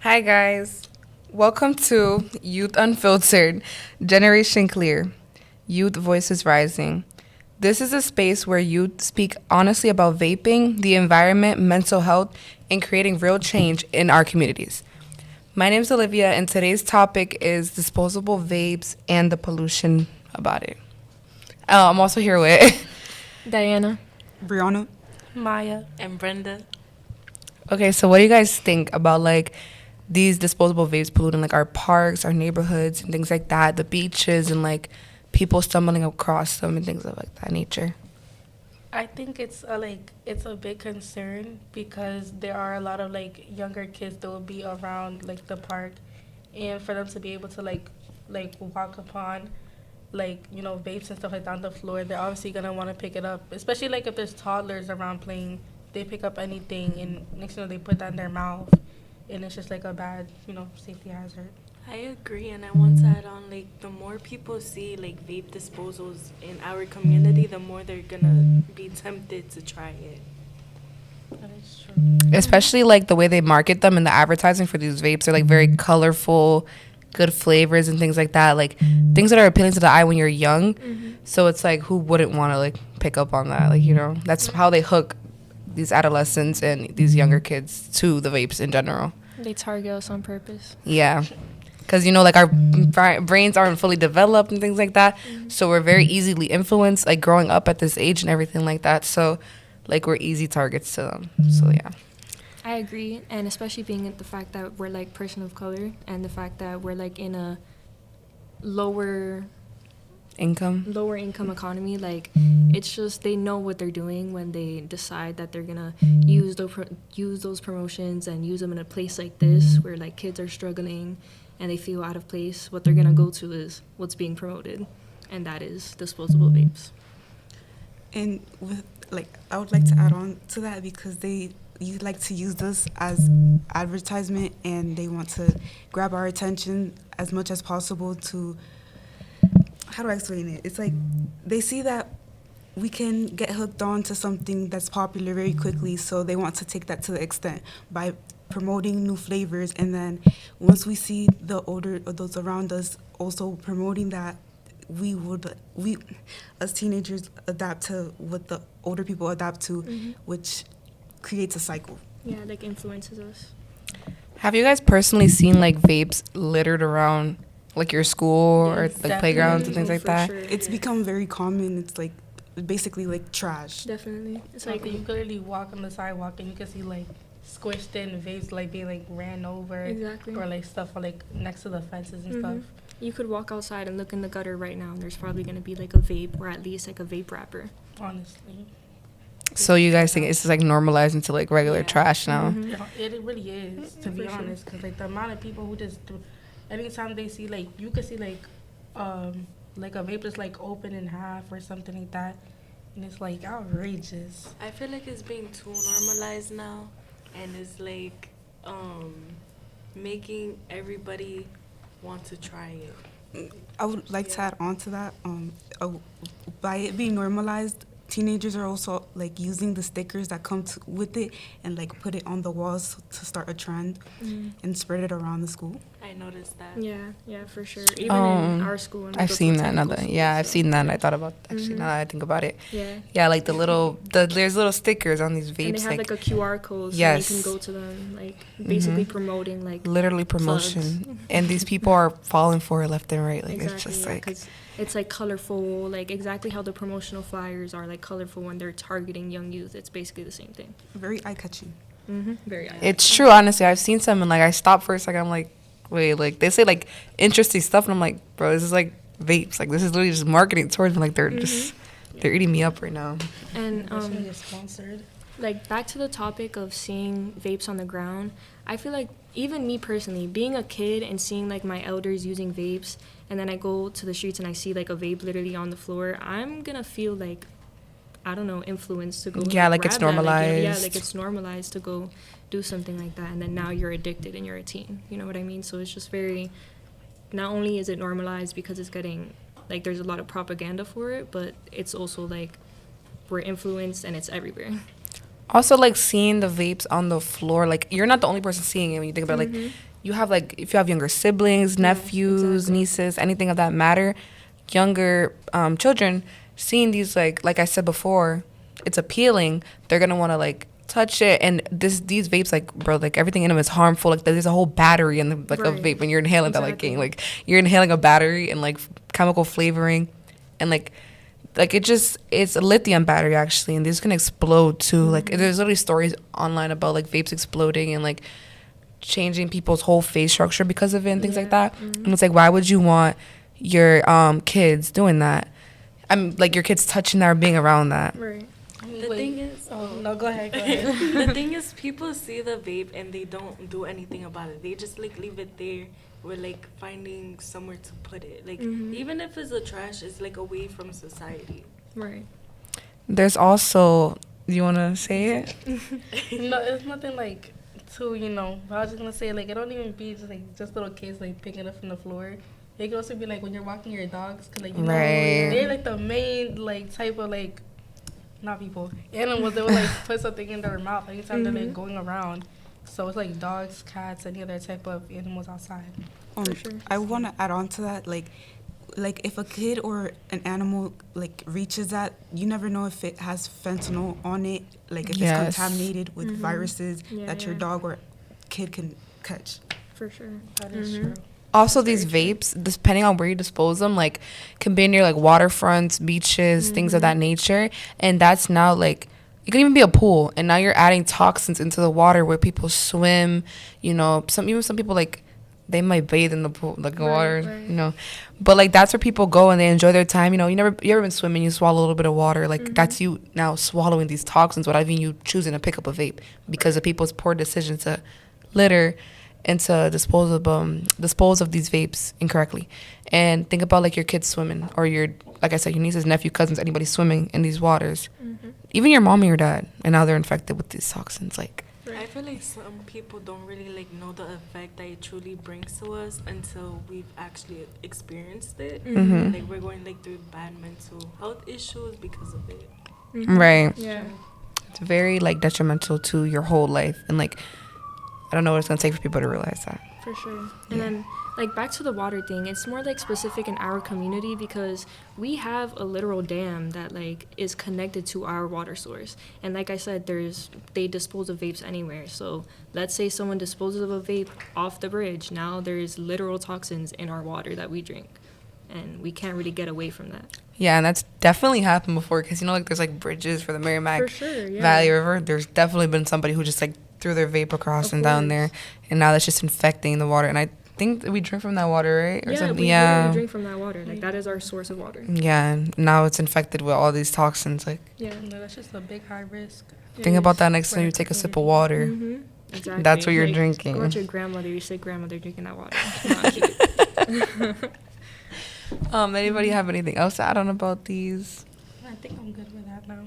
Hi, guys. Welcome to Youth Unfiltered, Generation Clear, Youth Voices Rising. This is a space where youth speak honestly about vaping, the environment, mental health, and creating real change in our communities. My name is Olivia, and today's topic is disposable vapes and the pollution about it. I'm also here with. Diana. Brianna. Maya and Brenda. Okay, so what do you guys think about these disposable vapes polluting our parks, our neighborhoods, and things like that, the beaches, and people stumbling across them and things of that nature? I think it's a big concern because there are a lot of younger kids that will be around the park, and for them to be able to walk upon vapes and stuff like that on the floor, they're obviously gonna want to pick it up, especially if there's toddlers around playing. They pick up anything and next they put that in their mouth, and it's just a bad safety hazard. I agree, and I want to add on the more people see vape disposals in our community, the more they're gonna be tempted to try it. That is true. Especially the way they market them in the advertising for these vapes are very colorful, good flavors and things like that, things that are appealing to the eye when you're young. So it's who wouldn't want to pick up on that, that's how they hook these adolescents and these younger kids to the vapes in general. They target us on purpose. Yeah, because our brains aren't fully developed and things like that, so we're very easily influenced growing up at this age and everything like that, so we're easy targets to them. So yeah, I agree, and especially being at the fact that we're person of color and the fact that we're in a lower income economy. It's just they know what they're doing when they decide that they're gonna use those promotions and use them in a place like this where kids are struggling and they feel out of place. What they're gonna go to is what's being promoted, and that is disposable vapes. And with I would like to add on to that because you like to use this as advertisement and they want to grab our attention as much as possible to, how do I explain it? It's they see that we can get hooked on to something that's popular very quickly, so they want to take that to the extent by promoting new flavors. And then once we see the older adults around us also promoting that, we as teenagers adapt to what the older people adapt to, which creates a cycle. Yeah, influences us. have you guys personally seen vapes littered around your school or playgrounds and things like that? Sure, It's become very common. It's basically trash. Definitely. It's You could literally walk on the sidewalk and you can see squished in vapes being ran over. Exactly. Or stuff next to the fences and stuff. You could walk outside and look in the gutter right now, and there's probably going to be a vape or at least a vape wrapper. Honestly. So you guys think it's just normalized into regular Yeah. trash now? It really is, to be honest, because the amount of people who just do, anytime they see you could see a vape that's open in half or something like that, and it's outrageous. I feel it's being too normalized now, and it's making everybody want to try it. I would like to add on to that. By it being normalized, teenagers are also using the stickers that come with it and put it on the walls to start a trend and spread it around the school. I noticed that. Yeah, for sure. Even in our school. when we I've go to seen a that. technical school, I've so- seen that. And I thought about actually now that I think about it. Yeah. Yeah, there's little stickers on these vapes. And they have a QR code, so Yes. you can go to them, basically promoting literally promotion, plugs. and these people are falling for it left and right. Exactly, It's just 'cause it's colorful, exactly how the promotional flyers are colorful when they're targeting young youth. It's basically the same thing. Very eye-catching. Very eye. it's true. Honestly, I've seen some and I stopped for a second. I'm wait, they say interesting stuff, and I'm bro, this is vapes. This is literally just marketing towards them. They're just they're eating me up right now. And That's gonna get sponsored. back to the topic of seeing vapes on the ground, I feel even me personally, being a kid and seeing my elders using vapes, and then I go to the streets and I see a vape literally on the floor, I'm gonna feel I don't know, influenced to go. Yeah, grab it's that. normalized. It's normalized to go do something like that, and then now you're addicted and you're a teen. You know what I mean? So it's just very. Not only is it normalized because it's getting there's a lot of propaganda for it, but it's also we're influenced and it's everywhere. Also, like seeing the vapes on the floor, like you're not the only person seeing it when you think about it. Like you have like if you have younger siblings, nephews, exactly. nieces, anything of that matter, younger children seeing these like I said before, it's appealing. They're gonna want to like touch it, and these vapes like bro, like everything in them is harmful. Like there's a whole battery in the like a Right. vape when you're inhaling that like Exactly. game. Like you're inhaling a battery and like chemical flavoring, and like it's a lithium battery actually, and these can explode too. Like there's literally stories online about like vapes exploding and like changing people's whole face structure because of it and things like that. And it's like, why would you want your kids doing that? I'm like your kids touching that or being around that. Right. The thing is, Oh, no, go ahead, go ahead. the thing is, people see the vape and they don't do anything about it. They just like leave it there. We're like finding somewhere to put it. Like even if it's a trash, it's like away from society. Right. There's also, you want to say it? No, it's nothing like too, I was just gonna say like it don't even be just little kids like picking up from the floor. It can also be like when you're walking your dogs, cause like Right. they're like the main like type of like not people animals. They will like put something in their mouth anytime they're like going around. So it's like dogs, cats, any other type of animals outside. For sure. I want to add on to that, like if a kid or an animal like reaches that, you never know if it has fentanyl on it, like if Yes. it's contaminated with viruses Yeah, that your yeah. dog or kid can catch. For sure. That is true. Also, these vapes, depending on where you dispose them, like can be near like waterfronts, beaches, things of that nature, and that's now like it can even be a pool, and now you're adding toxins into the water where people swim. Some people like they might bathe in the pool, like the water, right. but like that's where people go and they enjoy their time. You ever been swimming, you swallow a little bit of water, like that's you now swallowing these toxins without even you choosing to pick up a vape because of people's poor decision to litter and to dispose of these vapes incorrectly. And think about like your kids swimming, or your, like I said, your nieces, nephew, cousins, anybody swimming in these waters, even your mom or your dad, and now they're infected with these toxins. Like I feel like some people don't really like know the effect that it truly brings to us until we've actually experienced it. Like we're going like through bad mental health issues because of it. right, Yeah. it's very like detrimental to your whole life, and like I don't know what it's gonna take for people to realize that. For sure. And then, like, back to the water thing, it's more, like, specific in our community because we have a literal dam that, like, is connected to our water source. And like I said, they dispose of vapes anywhere. So let's say someone disposes of a vape off the bridge. Now there's literal toxins in our water that we drink. And we can't really get away from that. Yeah, and that's definitely happened before because like there's like bridges for the Merrimack For sure, yeah. Valley River. There's definitely been somebody who just like threw their vape across Of and down course. there, and now that's just infecting the water. And I think that we drink from that water, right? Or Yeah, something. we Yeah, literally drink from that water. Like, that is our source of water. yeah. And now it's infected with all these toxins. Like, Yeah. No, that's just a big high risk. think about that next time you take a sip of water. Mm-hmm. Exactly. That's what you're Like, drinking. Go at your grandmother. You say, grandmother drinking that water. Not cute. Anybody have anything else to add on about these? I think I'm good with that now.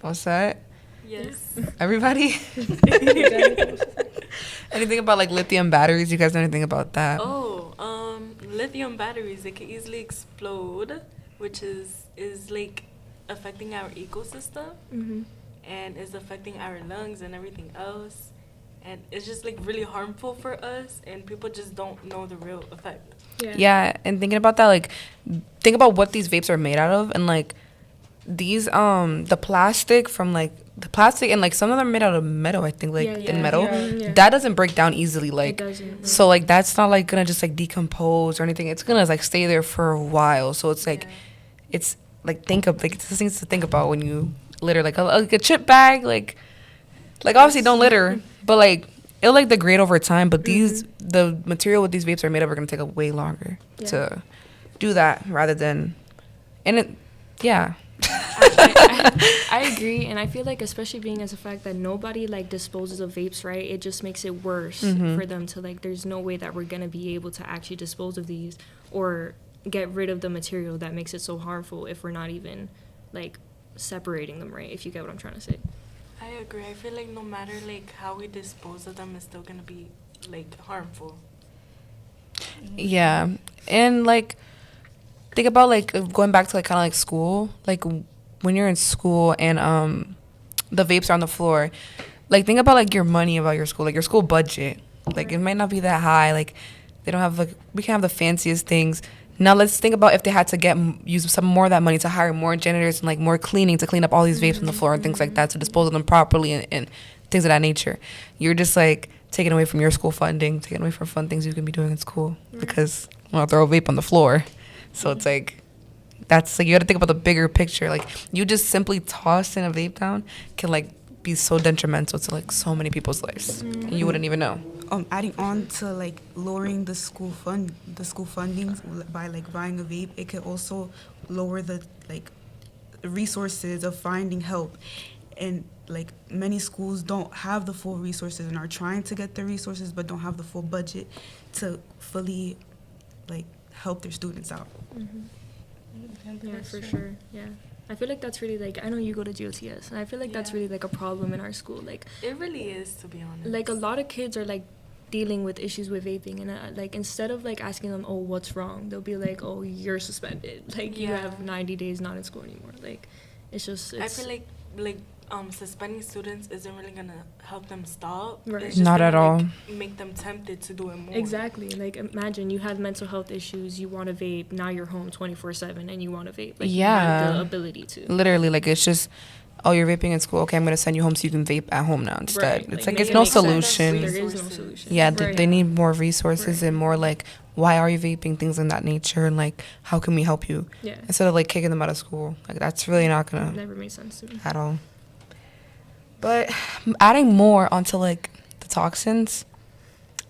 What's that? Yes. Everybody? Anything about like lithium batteries? You guys know anything about that? Lithium batteries, they can easily explode, which is like affecting our ecosystem and is affecting our lungs and everything else. And it's just like really harmful for us, and people just don't know the real effect. Yeah, and thinking about that, like, think about what these vapes are made out of, and like these the plastic and like some of them are made out of metal, I think, like in metal. Yeah. That doesn't break down easily, like, It doesn't. so like that's not like gonna just like decompose or anything. It's gonna like stay there for a while. So it's like it's like it's things to think about when you litter, like a chip bag, like obviously don't litter, but like it'll like degrade over time. But the material what these vapes are made of are gonna take a way longer to do that rather than, and it, yeah. I agree, and I feel like especially being as a fact that nobody like disposes of vapes, right? It just makes it worse for them to like. There's no way that we're gonna be able to actually dispose of these or get rid of the material that makes it so harmful if we're not even like separating them, right? If you get what I'm trying to say. I agree. I feel like no matter like how we dispose of them, it's still gonna be like harmful. Yeah, and like think about like going back to like kind of like school, like when you're in school and the vapes are on the floor. Like, think about, like, your money about your school, like, your school budget. Like, it might not be that high. Like, they don't have, like, we can have the fanciest things. Now, let's think about if they had to use some more of that money to hire more janitors and, like, more cleaning to clean up all these vapes on the floor and things like that, to dispose of them properly and things of that nature. You're just, like, taking away from your school funding, taking away from fun things you can be doing in school because you want to throw a vape on the floor. So it's, like, that's, like, you got to think about the bigger picture. Like, you just simply tossing a vape down can, like, be so detrimental to, like, so many people's lives. And you wouldn't even know. Adding on to like lowering the school fundings by like buying a vape, it could also lower the like resources of finding help. And like many schools don't have the full resources and are trying to get the resources but don't have the full budget to fully like help their students out. Yeah, for sure. Yeah. I feel like that's really, like, I know you go to GOTS, and I feel like that's really, like, a problem in our school. Like, It really is, to be honest. like, a lot of kids are, like, dealing with issues with vaping, and, like, instead of, like, asking them, oh, what's wrong, they'll be like, oh, you're suspended. Like, you have 90 days not in school anymore. Like, it's just, I feel like, suspending students isn't really gonna help them stop. Right. It's just Not gonna, at all. make them tempted to do it more. Exactly. Like, imagine you have mental health issues, you want to vape, now you're home 24/7 and you want to vape. Like, you have the ability to. Literally, like, it's just, oh, you're vaping in school. Okay, I'm going to send you home so you can vape at home now instead. Right. It's Like, like, it's make no it make sense. solution. There is no solution. Yeah, Right. they need more resources Right. and more, like, why are you vaping, things in that nature, and, like, how can we help you? Yeah. Instead of, like, kicking them out of school. Like, that's really not going to, Never made sense to me. at all. But adding more onto, like, the toxins,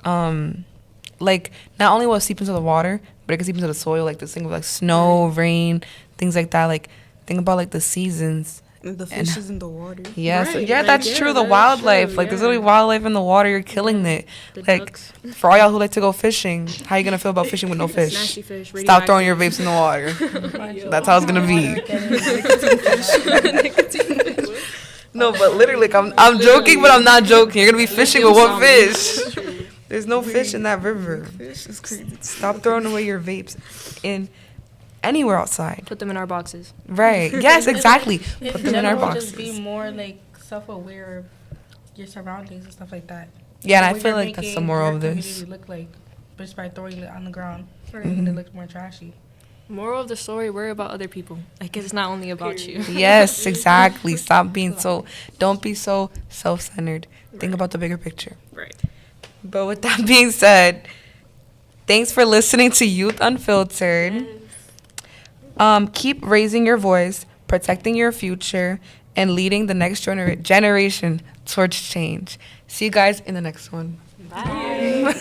like, not only will it seep into the water, but it can seep into the soil, like, this thing with, like, snow, rain, things like that. Like, think about, like, the seasons. And the fishes in the water. Yes, Right, yeah, like, that's yeah, true. The that's wildlife, true, like, there's yeah. literally wildlife in the water. You're killing it. The Like, ducks. for all y'all who like to go fishing, how you gonna feel about fishing with no fish? Nasty fish. Stop throwing your vapes in the water. That's how it's gonna be. No, but literally, like, I'm joking, but I'm not joking. You're gonna be fishing with what fish? There's no fish in that river. Fish is crazy. Stop throwing away your vapes in anywhere outside. Put them in our boxes. Right? Yes, exactly. In Put them in our general, just boxes. be more like self-aware of your surroundings and stuff like that. Yeah, and I What feel you're like that's the making moral your of this. community look like just by throwing it on the ground, Right. making it look more trashy. Moral of the story: worry about other people. Like, it's not only about you. Yes, exactly. Stop being so, don't be so self-centered. Think about the bigger picture. Right. But with that being said, thanks for listening to Youth Unfiltered. Keep raising your voice, protecting your future, and leading the next generation towards change. See you guys in the next one. Bye.